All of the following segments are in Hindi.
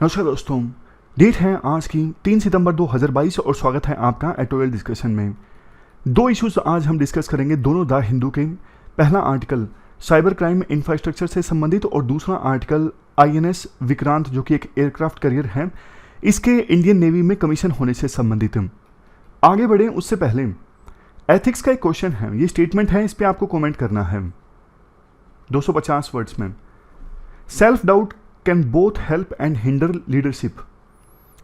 नमस्कार दोस्तों, डेट है आज की 3 सितंबर 2022 और स्वागत है आपका एटोएल डिस्कशन में। दो इश्यूज आज हम डिस्कस करेंगे, दोनों द हिंदू के। पहला आर्टिकल साइबर क्राइम इंफ्रास्ट्रक्चर से संबंधित और दूसरा आर्टिकल आईएनएस विक्रांत जो कि एक एयरक्राफ्ट कैरियर है, इसके इंडियन नेवी में कमीशन होने से संबंधित। आगे बढ़े उससे पहले एथिक्स का एक क्वेश्चन है, ये स्टेटमेंट है, इस पर आपको कॉमेंट करना है 250 वर्ड्स में। Self doubt can both help and hinder leadership.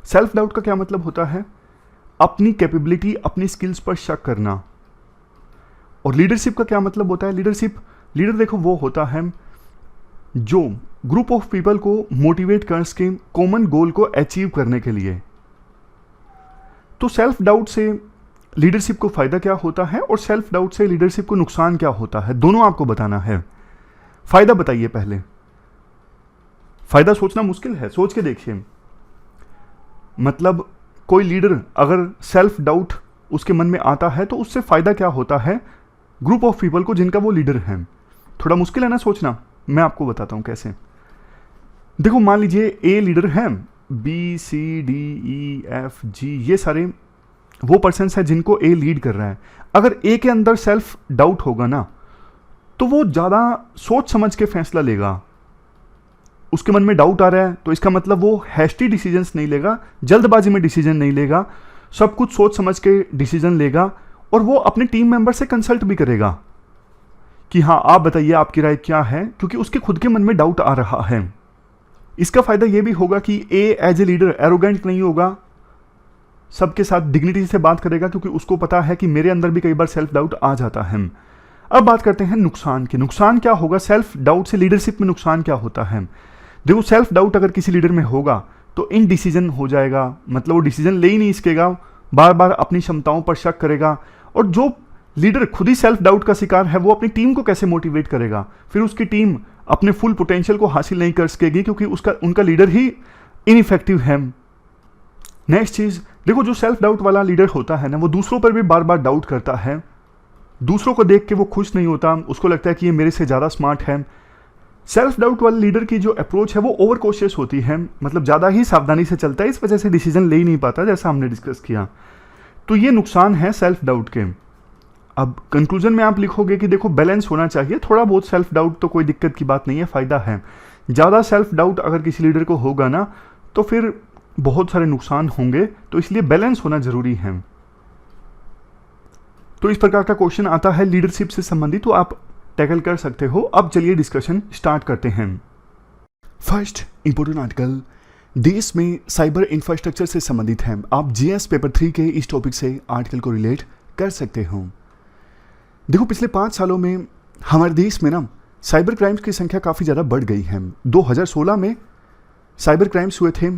Self doubt का क्या मतलब होता है? अपनी कैपेबिलिटी, अपनी स्किल्स पर शक करना। और लीडरशिप का क्या मतलब होता है? लीडर देखो वो होता है जो ग्रुप ऑफ पीपल को मोटिवेट कर सके कॉमन गोल को अचीव करने के लिए। तो सेल्फ डाउट से लीडरशिप को फायदा क्या होता है और सेल्फ डाउट से लीडरशिप को नुकसान क्या होता है, दोनों आपको बताना है। फायदा बताइए पहले। फायदा सोचना मुश्किल है, सोच के देखिए। मतलब कोई लीडर अगर सेल्फ डाउट उसके मन में आता है तो उससे फायदा क्या होता है ग्रुप ऑफ पीपल को जिनका वो लीडर है। थोड़ा मुश्किल है ना सोचना, मैं आपको बताता हूं कैसे। देखो मान लीजिए ए लीडर है, B C D E F G ये सारे वो पर्सन है जिनको ए लीड कर रहा है। अगर ए के अंदर सेल्फ डाउट होगा ना तो वो ज्यादा सोच समझ के फैसला लेगा। उसके मन में डाउट आ रहा है तो इसका मतलब वो हैस्टी डिसीजंस नहीं लेगा, जल्दबाजी में डिसीजन नहीं लेगा, सब कुछ सोच समझ के डिसीजन लेगा। और वो अपने टीम मेंबर से कंसल्ट भी करेगा कि हाँ आप बताइए आपकी राय क्या है, क्योंकि उसके खुद के मन में डाउट आ रहा है। इसका फायदा ये भी होगा कि ए एज ए लीडर एरोगेंट नहीं होगा, सबके साथ डिग्निटी से बात करेगा, क्योंकि उसको पता है कि मेरे अंदर भी कई बार सेल्फ डाउट आ जाता है। अब बात करते हैं नुकसान की। नुकसान क्या होगा सेल्फ डाउट से लीडरशिप में? नुकसान क्या होता है? देखो सेल्फ डाउट अगर किसी लीडर में होगा तो इनडिसीजन हो जाएगा, मतलब वो डिसीजन ले ही नहीं सकेगा, बार बार अपनी क्षमताओं पर शक करेगा। और जो लीडर खुद ही सेल्फ डाउट का शिकार है वो अपनी टीम को कैसे मोटिवेट करेगा? फिर उसकी टीम अपने फुल पोटेंशियल को हासिल नहीं कर सकेगी, क्योंकि उनका लीडर ही इनइफेक्टिव है। नेक्स्ट चीज देखो, जो सेल्फ डाउट वाला लीडर होता है ना वो दूसरों पर भी बार बार डाउट करता है, दूसरों को देख के वो खुश नहीं होता, उसको लगता है कि ये मेरे से ज्यादा स्मार्ट है। सेल्फ डाउट वाले लीडर की जो अप्रोच है वो ओवर कॉशियस होती है, मतलब ज़्यादा ही सावधानी से चलता है, इस वजह से डिसीजन ले ही नहीं पाता, जैसा हमने डिस्कस किया। तो ये नुकसान है सेल्फ डाउट के। अब कंक्लूजन में आप लिखोगे कि देखो बैलेंस होना चाहिए, थोड़ा बहुत सेल्फ डाउट तो कोई दिक्कत की बात नहीं है, फायदा है। ज़्यादा सेल्फ डाउट अगर किसी लीडर को होगा ना तो फिर बहुत सारे नुकसान होंगे, तो इसलिए बैलेंस होना जरूरी है। तो इस प्रकार का क्वेश्चन आता है लीडरशिप से संबंधित, तो आप टैकल कर सकते हो। अब चलिए डिस्कशन स्टार्ट करते हैं। फर्स्ट इंपोर्टेंट आर्टिकल देश में साइबर इंफ्रास्ट्रक्चर से संबंधित है। आप जीएस पेपर 3 के इस टॉपिक से आर्टिकल को रिलेट कर सकते हो। देखो पिछले 5 सालों में हमारे देश में ना साइबर क्राइम्स की संख्या काफ़ी ज़्यादा बढ़ गई है। 2016 में साइबर क्राइम्स हुए थे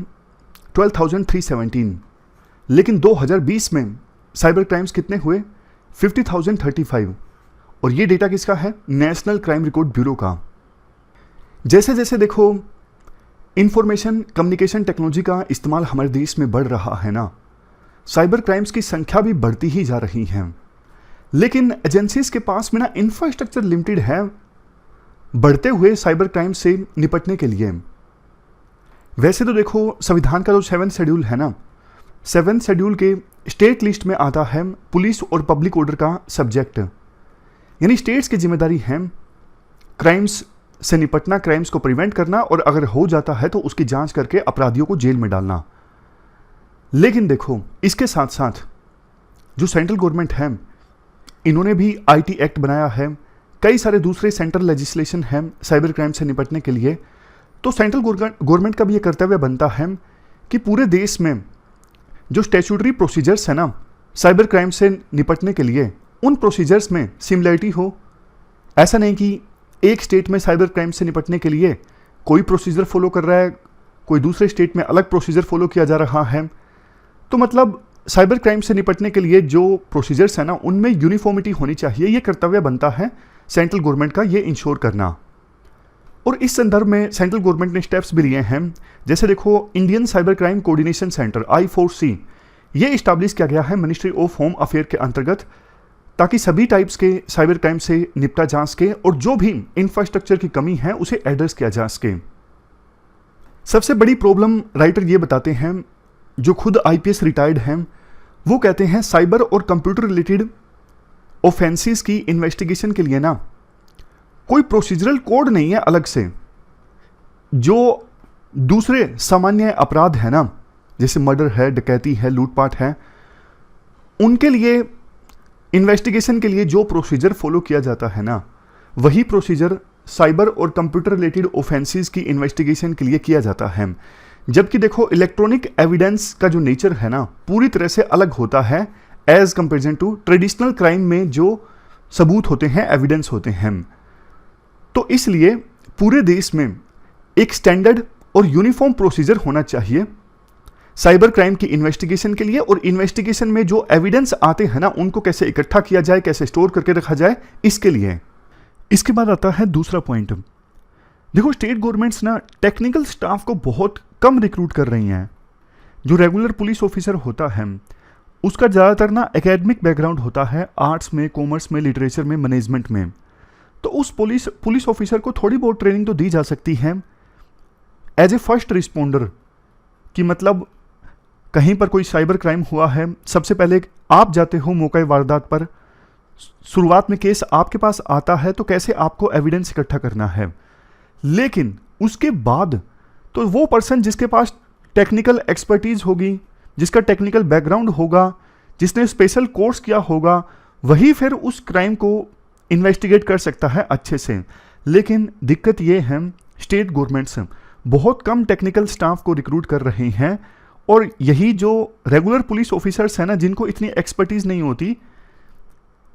12,317, लेकिन 2020 में साइबर क्राइम्स कितने हुए? 50,035। और ये डेटा किसका है? नेशनल क्राइम रिकॉर्ड ब्यूरो का। जैसे जैसे देखो इंफॉर्मेशन कम्युनिकेशन टेक्नोलॉजी का इस्तेमाल हमारे देश में बढ़ रहा है ना, साइबर क्राइम्स की संख्या भी बढ़ती ही जा रही है। लेकिन एजेंसीज के पास में ना इंफ्रास्ट्रक्चर लिमिटेड है बढ़ते हुए साइबर क्राइम से निपटने के लिए। वैसे तो देखो संविधान का जो 7th शेड्यूल है ना, 7th शेड्यूल के स्टेट लिस्ट में आता है पुलिस और पब्लिक ऑर्डर का सब्जेक्ट, यानी स्टेट्स की जिम्मेदारी है क्राइम्स से निपटना, क्राइम्स को प्रिवेंट करना, और अगर हो जाता है तो उसकी जांच करके अपराधियों को जेल में डालना। लेकिन देखो इसके साथ साथ जो सेंट्रल गवर्नमेंट है इन्होंने भी आईटी एक्ट बनाया है, कई सारे दूसरे सेंट्रल लेजिस्लेशन है साइबर क्राइम से निपटने के लिए। तो सेंट्रल गवर्नमेंट का भी ये कर्तव्य बनता है कि पूरे देश में जो स्टैट्यूटरी प्रोसीजर्स है ना साइबर क्राइम से निपटने के लिए, उन प्रोसीजर्स में सिमिलरिटी हो। ऐसा नहीं कि एक स्टेट में साइबर क्राइम से निपटने के लिए कोई प्रोसीजर फॉलो कर रहा है, कोई दूसरे स्टेट में अलग प्रोसीजर फॉलो किया जा रहा है। तो मतलब साइबर क्राइम से निपटने के लिए जो प्रोसीजर्स है ना उनमें यूनिफॉर्मिटी होनी चाहिए, ये कर्तव्य बनता है सेंट्रल गवर्नमेंट का, ये इंश्योर करना। और इस संदर्भ में सेंट्रल गवर्नमेंट ने स्टेप्स भी लिए हैं। जैसे देखो Indian cyber crime coordination centre I4C ये इस्टेब्लिश किया गया है मिनिस्ट्री ऑफ होम अफेयर के अंतर्गत, ताकि सभी टाइप्स के साइबर क्राइम से निपटा जा सके और जो भी इंफ्रास्ट्रक्चर की कमी है उसे एड्रेस किया जा सके। सबसे बड़ी प्रॉब्लम राइटर ये बताते हैं, जो खुद आईपीएस रिटायर्ड हैं, वो कहते हैं साइबर और कंप्यूटर रिलेटेड ऑफेंसेस की इन्वेस्टिगेशन के लिए ना कोई प्रोसीजरल कोड नहीं है अलग से। जो दूसरे सामान्य अपराध है ना, जैसे मर्डर है, डकैती है, लूटपाट है, उनके लिए इन्वेस्टिगेशन के लिए जो प्रोसीजर फॉलो किया जाता है ना, वही प्रोसीजर साइबर और कंप्यूटर रिलेटेड ऑफेंसेस की इन्वेस्टिगेशन के लिए किया जाता है। जबकि देखो इलेक्ट्रॉनिक एविडेंस का जो नेचर है ना, पूरी तरह से अलग होता है as comparison to traditional crime में जो सबूत होते हैं, एविडेंस होते हैं। तो इसलिए पूरे देश में एक स्टैंडर्ड और यूनिफॉर्म प्रोसीजर होना चाहिए साइबर क्राइम की इन्वेस्टिगेशन के लिए, और इन्वेस्टिगेशन में जो एविडेंस आते हैं ना, उनको कैसे इकट्ठा किया जाए, कैसे स्टोर करके रखा जाए, इसके लिए। इसके बाद आता है दूसरा पॉइंट। देखो स्टेट गवर्नमेंट्स ना टेक्निकल स्टाफ को बहुत कम रिक्रूट कर रही हैं। जो रेगुलर पुलिस ऑफिसर होता है उसका ज़्यादातर ना एकेडमिक बैकग्राउंड होता है, आर्ट्स में, कॉमर्स में, लिटरेचर में, मैनेजमेंट में। तो उस पुलिस ऑफिसर को थोड़ी बहुत ट्रेनिंग तो दी जा सकती है एज ए फर्स्ट रिस्पोंडर, कि मतलब कहीं पर कोई साइबर क्राइम हुआ है, सबसे पहले आप जाते हो मौका वारदात पर, शुरुआत में केस आपके पास आता है तो कैसे आपको एविडेंस इकट्ठा करना है। लेकिन उसके बाद तो वो पर्सन जिसके पास टेक्निकल एक्सपर्टीज होगी, जिसका टेक्निकल बैकग्राउंड होगा, जिसने स्पेशल कोर्स किया होगा, वही फिर उस क्राइम को इन्वेस्टिगेट कर सकता है अच्छे से। लेकिन दिक्कत ये है स्टेट गवर्नमेंट्स बहुत कम टेक्निकल स्टाफ को रिक्रूट कर रहे हैं, और यही जो रेगुलर पुलिस ऑफिसर्स हैं ना, जिनको इतनी एक्सपर्टीज नहीं होती,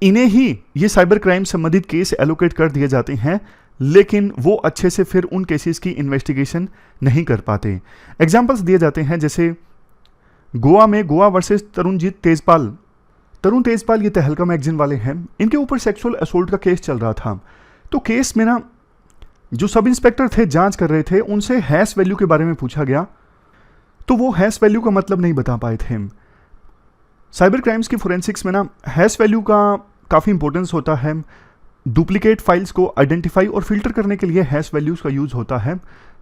इन्हें ही ये साइबर क्राइम संबंधित केस एलोकेट कर दिए जाते हैं, लेकिन वो अच्छे से फिर उन केसेस की इन्वेस्टिगेशन नहीं कर पाते। एग्जाम्पल्स दिए जाते हैं, जैसे गोवा में गोवा वर्सेस तरुण तेजपाल ये तहलका मैगजीन वाले हैं, इनके ऊपर सेक्सुअल असोल्ट का केस चल रहा था। तो केस में ना जो सब इंस्पेक्टर थे, जांच कर रहे थे, उनसे हैश वैल्यू के बारे में पूछा गया, तो वो हैश वैल्यू का मतलब नहीं बता पाए थे। साइबर क्राइम्स की फोरेंसिक्स में ना हैश वैल्यू का काफ़ी इंपॉर्टेंस होता है। डुप्लीकेट फाइल्स को आइडेंटिफाई और फिल्टर करने के लिए हैश वैल्यूज का यूज होता है।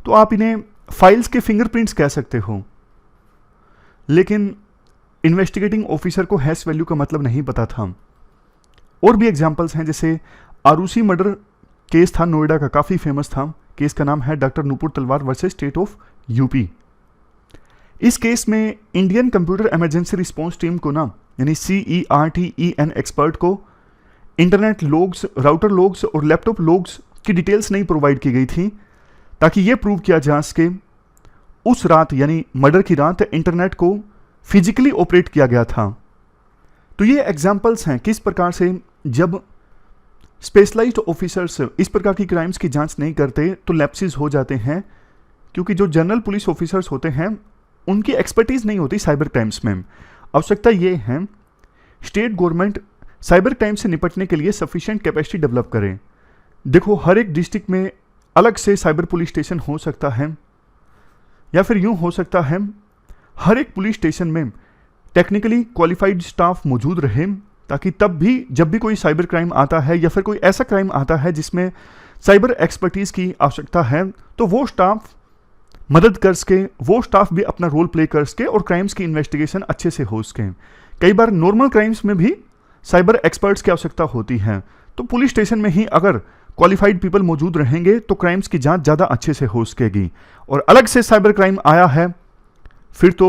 तो आप इन्हें फाइल्स के फिंगरप्रिंट्स कह सकते हो, लेकिन इन्वेस्टिगेटिंग ऑफिसर को हैश वैल्यू का मतलब नहीं पता था। और भी एग्जांपल्स हैं, जैसे आरूसी मर्डर केस था नोएडा का, काफ़ी फेमस था। केस का नाम है डॉक्टर नूपुर तलवार वर्सेस स्टेट ऑफ यूपी। इस केस में Indian computer emergency response team को ना, यानी CERTEN एक्सपर्ट को इंटरनेट लॉग्स, राउटर लॉग्स और लैपटॉप लॉग्स की डिटेल्स नहीं प्रोवाइड की गई थी, ताकि ये प्रूव किया जा सके उस रात, यानी मर्डर की रात, इंटरनेट को फिजिकली ऑपरेट किया गया था। तो ये एग्जाम्पल्स हैं किस प्रकार से जब स्पेशलाइज्ड ऑफिसर्स इस प्रकार की क्राइम्स की जांच नहीं करते तो लैप्सेस हो जाते हैं, क्योंकि जो जनरल पुलिस ऑफिसर्स होते हैं उनकी एक्सपर्टीज नहीं होती साइबर क्राइम्स में। आवश्यकता ये है स्टेट गवर्नमेंट साइबर क्राइम से निपटने के लिए सफिशिएंट कैपेसिटी डेवलप करे। देखो हर एक डिस्ट्रिक्ट में अलग से साइबर पुलिस स्टेशन हो सकता है, या फिर यूं हो सकता है हर एक पुलिस स्टेशन में टेक्निकली क्वालिफाइड स्टाफ मौजूद रहे, ताकि तब भी जब भी कोई साइबर क्राइम आता है या फिर कोई ऐसा क्राइम आता है जिसमें साइबर एक्सपर्टीज की आवश्यकता है, तो वो स्टाफ मदद कर सके, वो स्टाफ भी अपना रोल प्ले कर सके और क्राइम्स की इन्वेस्टिगेशन अच्छे से हो सके। कई बार नॉर्मल क्राइम्स में भी साइबर एक्सपर्ट्स की आवश्यकता होती है, तो पुलिस स्टेशन में ही अगर क्वालिफाइड पीपल मौजूद रहेंगे तो क्राइम्स की जांच ज़्यादा अच्छे से हो सकेगी। और अलग से साइबर क्राइम आया है, फिर तो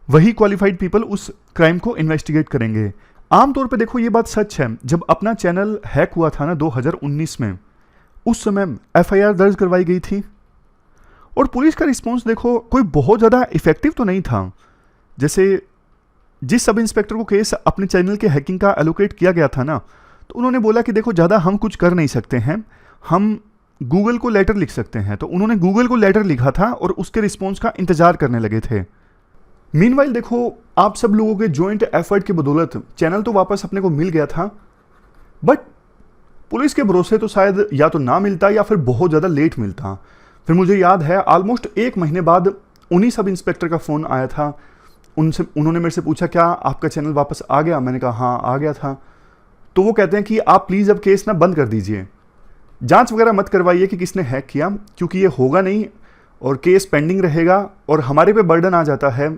वही क्वालिफाइड पीपल उस क्राइम को इन्वेस्टिगेट करेंगे। आमतौर पे देखो ये बात सच है, जब अपना चैनल हैक हुआ था ना 2019 में, उस समय FIR दर्ज करवाई गई थी और पुलिस का रिस्पॉन्स देखो कोई बहुत ज़्यादा इफेक्टिव तो नहीं था। जैसे जिस सब इंस्पेक्टर को केस अपने चैनल के हैकिंग का एलोकेट किया गया था ना, तो उन्होंने बोला कि देखो ज़्यादा हम कुछ कर नहीं सकते हैं, हम गूगल को लेटर लिख सकते हैं। तो उन्होंने गूगल को लेटर लिखा था और उसके रिस्पॉन्स का इंतजार करने लगे थे। मीनवाइल देखो आप सब लोगों के जॉइंट एफर्ट की बदौलत चैनल तो वापस अपने को मिल गया था, बट पुलिस के भरोसे तो शायद या तो ना मिलता या फिर बहुत ज़्यादा लेट मिलता। फिर मुझे याद है ऑलमोस्ट 1 महीने बाद उन्हीं सब इंस्पेक्टर का फ़ोन आया था। उन्होंने मेरे से पूछा क्या आपका चैनल वापस आ गया? मैंने कहा हाँ आ गया था। तो वो कहते हैं कि आप प्लीज़ अब केस ना बंद कर दीजिए, जांच वगैरह मत करवाइए कि किसने हैक किया, क्योंकि ये होगा नहीं और केस पेंडिंग रहेगा और हमारे पे बर्डन आ जाता है,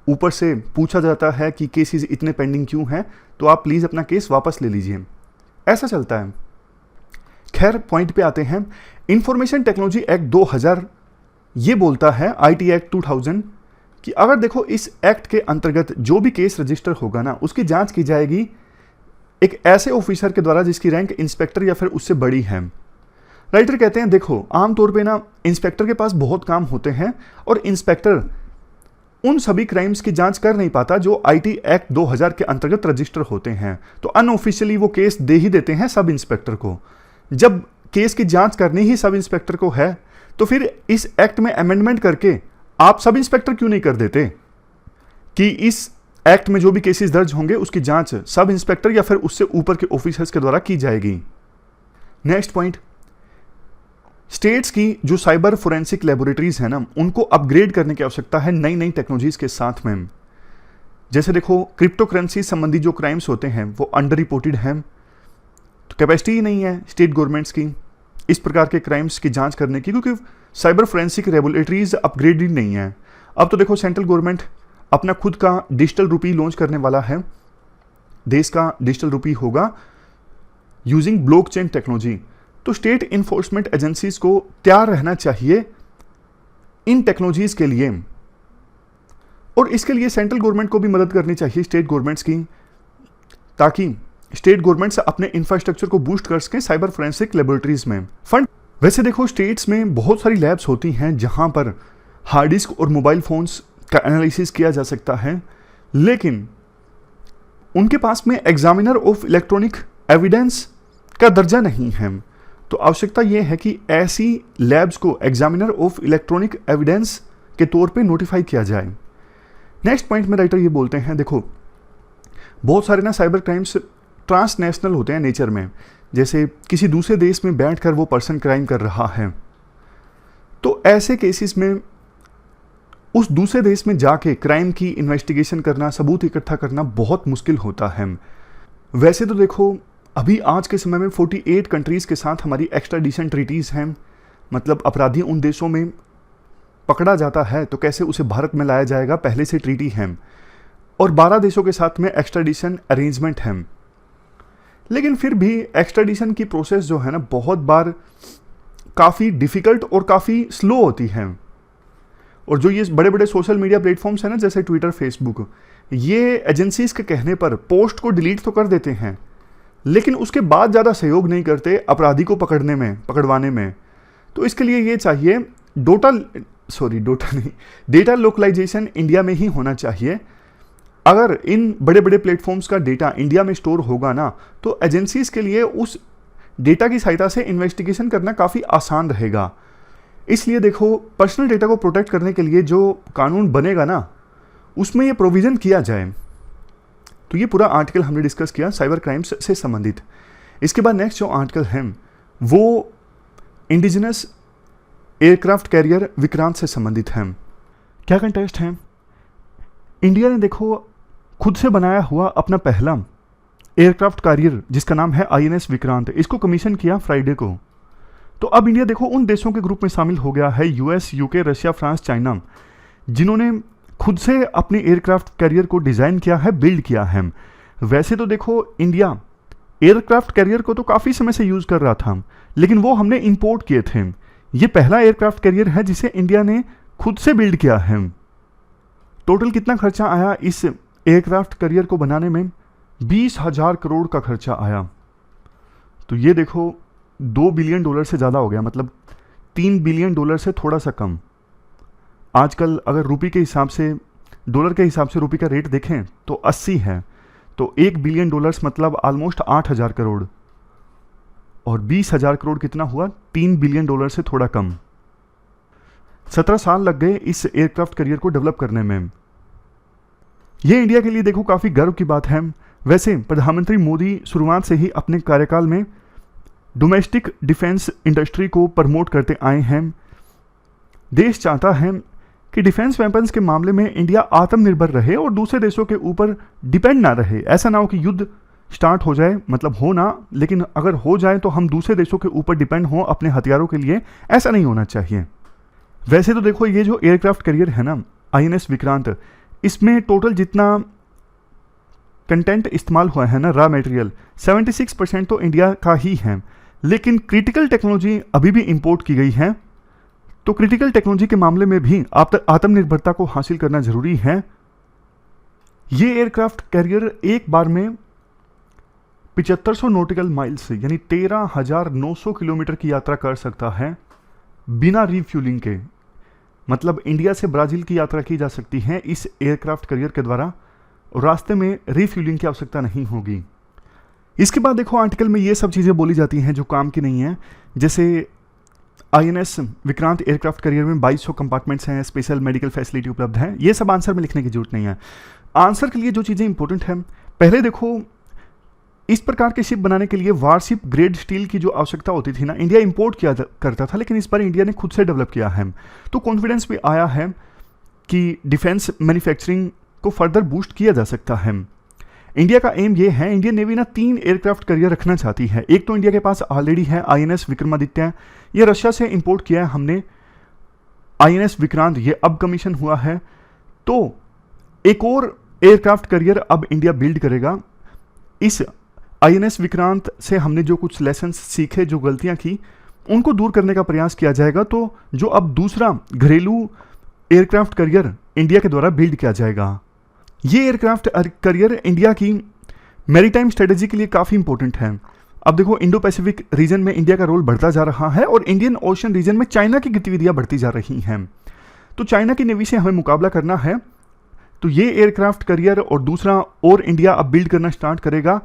ऊपर से पूछा जाता है कि केसेस इतने पेंडिंग क्यों हैं, तो आप प्लीज़ अपना केस वापस ले लीजिए, ऐसा चलता है। खैर पॉइंट पे आते हैं। इंफॉर्मेशन टेक्नोलॉजी एक्ट 2000 ये बोलता है, आईटी एक्ट 2000, कि अगर देखो इस एक्ट के अंतर्गत जो भी केस रजिस्टर होगा ना, उसकी जांच की जाएगी एक ऐसे ऑफिसर के द्वारा जिसकी रैंक इंस्पेक्टर या फिर उससे बड़ी है। राइटर कहते हैं देखो आमतौर पे ना इंस्पेक्टर के पास बहुत काम होते हैं और इंस्पेक्टर उन सभी क्राइम्स की जांच कर नहीं पाता जो आईटी एक्ट 2000 के अंतर्गत रजिस्टर होते हैं, तो अनऑफिशियली वो केस दे ही देते हैं सब इंस्पेक्टर को। जब केस की जांच करनी ही सब इंस्पेक्टर को है, तो फिर इस एक्ट में अमेंडमेंट करके आप सब इंस्पेक्टर क्यों नहीं कर देते कि इस एक्ट में जो भी केसेस दर्ज होंगे उसकी जांच सब इंस्पेक्टर या फिर उससे ऊपर के ऑफिसर्स के द्वारा की जाएगी। नेक्स्ट पॉइंट, स्टेट्स की जो साइबर फोरेंसिक लेबोरेटरीज है ना, उनको अपग्रेड करने की आवश्यकता है नई नई टेक्नोलॉजीज के साथ में। जैसे देखो क्रिप्टो करेंसी संबंधी जो क्राइम्स होते हैं वो अंडर रिपोर्टेड हैं, तो कैपेसिटी ही नहीं है स्टेट गवर्नमेंट्स की इस प्रकार के क्राइम्स की जांच करने की, क्योंकि साइबर फोरेंसिक लेबोरेटरीज अपग्रेडेड नहीं है। अब तो देखो सेंट्रल गवर्नमेंट अपना खुद का डिजिटल रुपी लॉन्च करने वाला है, देश का डिजिटल रुपी होगा यूजिंग ब्लॉकचेन टेक्नोलॉजी। तो स्टेट इन्फोर्समेंट एजेंसीज को तैयार रहना चाहिए इन टेक्नोलॉजीज के लिए, और इसके लिए सेंट्रल गवर्नमेंट को भी मदद करनी चाहिए स्टेट गवर्नमेंट्स की, ताकि स्टेट गवर्नमेंट्स अपने इंफ्रास्ट्रक्चर को बूस्ट कर सकें साइबर फोरेंसिक लेबोरेटरीज में फंड। वैसे देखो स्टेट्स में बहुत सारी लैब्स होती हैं जहां पर हार्ड डिस्क और मोबाइल फोन्स का एनालिसिस किया जा सकता है, लेकिन उनके पास में एग्जामिनर ऑफ इलेक्ट्रॉनिक एविडेंस का दर्जा नहीं है। तो आवश्यकता यह है कि ऐसी लैब्स को एग्जामिनर ऑफ इलेक्ट्रॉनिक एविडेंस के तौर पे नोटिफाई किया जाए। नेक्स्ट पॉइंट में राइटर ये बोलते हैं देखो बहुत सारे ना साइबर क्राइम्स ट्रांसनेशनल होते हैं नेचर में, जैसे किसी दूसरे देश में बैठकर वो पर्सन क्राइम कर रहा है, तो ऐसे केसेस में उस दूसरे देश में जाके क्राइम की इन्वेस्टिगेशन करना, सबूत इकट्ठा करना बहुत मुश्किल होता है। वैसे तो देखो अभी आज के समय में 48 कंट्रीज़ के साथ हमारी एक्स्ट्राडिशन ट्रीटीज़ हैं, मतलब अपराधी उन देशों में पकड़ा जाता है तो कैसे उसे भारत में लाया जाएगा, पहले से ट्रीटी है, और 12 देशों के साथ में एक्स्ट्राडिशन अरेंजमेंट है। लेकिन फिर भी एक्स्ट्राडिशन की प्रोसेस जो है ना बहुत बार काफ़ी डिफ़िकल्ट और काफ़ी स्लो होती है, और जो ये बड़े बड़े सोशल मीडिया प्लेटफॉर्म्स हैं ना जैसे ट्विटर, फेसबुक, ये एजेंसीज़ के कहने पर पोस्ट को डिलीट तो कर देते हैं, लेकिन उसके बाद ज़्यादा सहयोग नहीं करते अपराधी को पकड़वाने में। तो इसके लिए ये चाहिए डेटा लोकलाइजेशन इंडिया में ही होना चाहिए। अगर इन बड़े बड़े प्लेटफॉर्म्स का डेटा इंडिया में स्टोर होगा ना, तो एजेंसीज के लिए उस डेटा की सहायता से इन्वेस्टिगेशन करना काफ़ी आसान रहेगा। इसलिए देखो पर्सनल डेटा को प्रोटेक्ट करने के लिए जो कानून बनेगा ना, उसमें ये प्रोविज़न किया जाए। तो ये पूरा आर्टिकल हमने डिस्कस किया साइबर क्राइम्स से संबंधित। इसके बाद नेक्स्ट जो आर्टिकल है वो इंडिजिनस एयरक्राफ्ट कैरियर विक्रांत से संबंधित है। क्या कंटेस्ट है, इंडिया ने देखो खुद से बनाया हुआ अपना पहला एयरक्राफ्ट कैरियर जिसका नाम है INS विक्रांत, इसको कमीशन किया फ्राइडे को। तो अब इंडिया देखो उन देशों के ग्रुप में शामिल हो गया है, US, UK, Russia, France, China, जिन्होंने खुद से अपने एयरक्राफ्ट कैरियर को डिज़ाइन किया है, बिल्ड किया है। वैसे तो देखो इंडिया एयरक्राफ्ट कैरियर को तो काफ़ी समय से यूज़ कर रहा था, लेकिन वो हमने इंपोर्ट किए थे। ये पहला एयरक्राफ्ट कैरियर है जिसे इंडिया ने खुद से बिल्ड किया है। टोटल कितना खर्चा आया इस एयरक्राफ्ट कैरियर को बनाने में? 20,000 करोड़ का खर्चा आया। तो ये देखो $2 बिलियन से ज़्यादा हो गया, मतलब $3 बिलियन से थोड़ा सा कम। आजकल अगर रुपये के हिसाब से, डॉलर के हिसाब से रुपये का रेट देखें तो 80 है, तो $1 बिलियन मतलब ऑलमोस्ट 8,000 करोड़, और 20,000 करोड़ कितना हुआ? $3 बिलियन से थोड़ा कम। 17 साल लग गए इस एयरक्राफ्ट कैरियर को डेवलप करने में। ये इंडिया के लिए देखो काफ़ी गर्व की बात है। वैसे प्रधानमंत्री मोदी शुरुआत से ही अपने कार्यकाल में डोमेस्टिक डिफेंस इंडस्ट्री को प्रमोट करते आए हैं। देश चाहता है कि डिफेंस वेपन्स के मामले में इंडिया आत्मनिर्भर रहे और दूसरे देशों के ऊपर डिपेंड ना रहे। ऐसा ना हो कि युद्ध स्टार्ट हो जाए, मतलब हो ना, लेकिन अगर हो जाए तो हम दूसरे देशों के ऊपर डिपेंड हों अपने हथियारों के लिए, ऐसा नहीं होना चाहिए। वैसे तो देखो ये जो एयरक्राफ्ट कैरियर है ना INS विक्रांत, इसमें टोटल जितना कंटेंट इस्तेमाल हुआ है ना रॉ मटेरियल 76% तो इंडिया का ही है, लेकिन क्रिटिकल टेक्नोलॉजी अभी भी इंपोर्ट की गई है। तो क्रिटिकल टेक्नोलॉजी के मामले में भी आत्मनिर्भरता को हासिल करना जरूरी है। ये एयरक्राफ्ट कैरियर एक बार में 7500 नॉटिकल माइल्स यानी 13,900 किलोमीटर की यात्रा कर सकता है बिना रिफ्यूलिंग के। मतलब इंडिया से ब्राजील की यात्रा की जा सकती है इस एयरक्राफ्ट कैरियर के द्वारा, और रास्ते में रिफ्यूलिंग की आवश्यकता नहीं होगी। इसके बाद देखो आर्टिकल में ये सब चीज़ें बोली जाती हैं जो काम की नहीं है, जैसे INS विक्रांत एयरक्राफ्ट कैरियर में 2200 कंपार्टमेंट्स हैं, स्पेशल मेडिकल फैसिलिटी उपलब्ध है। ये सब आंसर में लिखने की जरूरत नहीं है। आंसर के लिए जो चीज़ें इंपॉर्टेंट हैं, पहले देखो इस प्रकार के शिप बनाने के लिए वारशिप ग्रेड स्टील की जो आवश्यकता होती थी ना, इंडिया इंपोर्ट किया करता था, लेकिन इस बार इंडिया ने खुद से डेवलप किया है। तो कॉन्फिडेंस भी आया है कि डिफेंस मैन्युफैक्चरिंग को फर्दर बूस्ट किया जा सकता है। इंडिया का एम ये है, इंडियन नेवी ना 3 एयरक्राफ्ट कैरियर रखना चाहती है। एक तो इंडिया के पास ऑलरेडी है INS विक्रमादित्य, ये रशिया से इंपोर्ट किया है हमने। INS विक्रांत ये अब कमीशन हुआ है, तो एक और एयरक्राफ्ट कैरियर अब इंडिया बिल्ड करेगा। इस INS विक्रांत से हमने जो कुछ लेसन्स सीखे, जो गलतियां की, उनको दूर करने का प्रयास किया जाएगा। तो जो अब दूसरा घरेलू एयरक्राफ्ट कैरियर इंडिया के द्वारा बिल्ड किया जाएगा, ये एयरक्राफ्ट कैरियर इंडिया की मैरीटाइम स्ट्रेटेजी के लिए काफ़ी इंपॉर्टेंट है। अब देखो इंडो पैसिफिक रीजन में इंडिया का रोल बढ़ता जा रहा है और इंडियन ओशन रीजन में चाइना की गतिविधियां बढ़ती जा रही हैं। तो चाइना की नेवी से हमें मुकाबला करना है, तो ये एयरक्राफ्ट कैरियर और दूसरा और इंडिया अब बिल्ड करना स्टार्ट करेगा।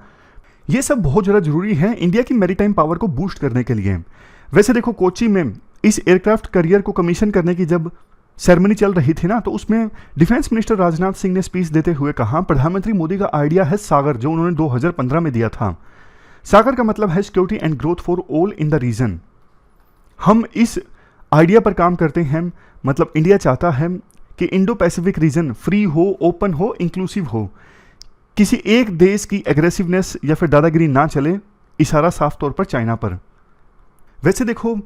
ये सब बहुत ज़्यादा जरूरी है इंडिया की मैरीटाइम पावर को बूस्ट करने के लिए। वैसे देखो कोची में इस एयरक्राफ्ट कैरियर को कमीशन करने की जब सेरेमनी चल रही थी ना, तो उसमें डिफेंस मिनिस्टर राजनाथ सिंह ने स्पीच देते हुए कहा, प्रधानमंत्री मोदी का आइडिया है सागर, जो उन्होंने 2015 में दिया था। सागर का मतलब है security and growth for all in the region. हम इस आइडिया पर काम करते हैं, मतलब इंडिया चाहता है कि इंडो पैसिफिक रीजन फ्री हो, ओपन हो, इंक्लूसिव हो, किसी एक देश की एग्रेसिवनेस या फिर दादागिरी ना चले, इशारा साफ तौर पर चाइना पर। वैसे देखो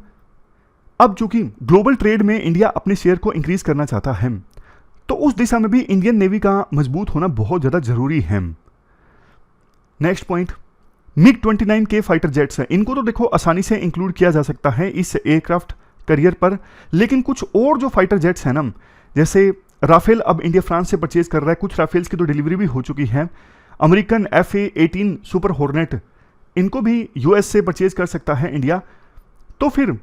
अब चूंकि ग्लोबल ट्रेड में इंडिया अपने शेयर को इंक्रीज करना चाहता है, तो उस दिशा में भी इंडियन नेवी का मजबूत होना बहुत ज़्यादा जरूरी है। नेक्स्ट पॉइंट, MiG-29 के फाइटर जेट्स हैं, इनको तो देखो आसानी से इंक्लूड किया जा सकता है इस एयरक्राफ्ट कैरियर पर, लेकिन कुछ और जो फाइटर जेट्स हैं ना, जैसे राफेल अब इंडिया फ्रांस से परचेज कर रहा है, कुछ राफेल्स की तो डिलीवरी भी हो चुकी है। अमेरिकन FA-18 सुपर हॉर्नेट, इनको भी US से परचेज कर सकता है इंडिया। तो फिर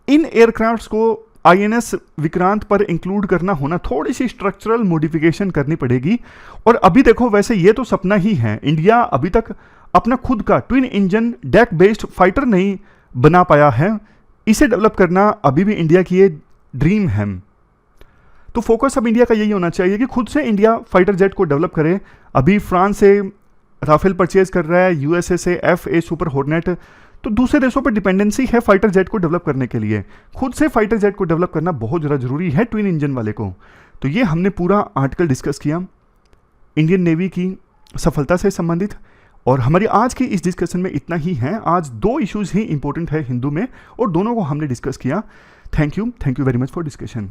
इन एयरक्राफ्ट्स को INS विक्रांत पर इंक्लूड करना होना, थोड़ी सी स्ट्रक्चरल मॉडिफिकेशन करनी पड़ेगी। और अभी देखो वैसे ये तो सपना ही है, इंडिया अभी तक अपना खुद का twin engine deck based fighter नहीं बना पाया है, इसे डेवलप करना अभी भी इंडिया की ये ड्रीम है। तो फोकस अब इंडिया का यही होना चाहिए कि खुद से इंडिया फाइटर जेट को डेवलप करे। अभी फ्रांस से राफेल परचेज कर रहा है, USA से FA सुपर हॉर्नेट, तो दूसरे देशों पर डिपेंडेंसी है फाइटर जेट को डेवलप करने के लिए। खुद से फाइटर जेट को डेवलप करना बहुत ज़्यादा जरूरी है ट्विन इंजन वाले को। तो ये हमने पूरा आर्टिकल डिस्कस किया इंडियन नेवी की सफलता से संबंधित, और हमारी आज की इस डिस्कशन में इतना ही है। आज 2 इश्यूज ही इंपॉर्टेंट है हिंदू में, और दोनों को हमने डिस्कस किया। Thank you very much for discussion.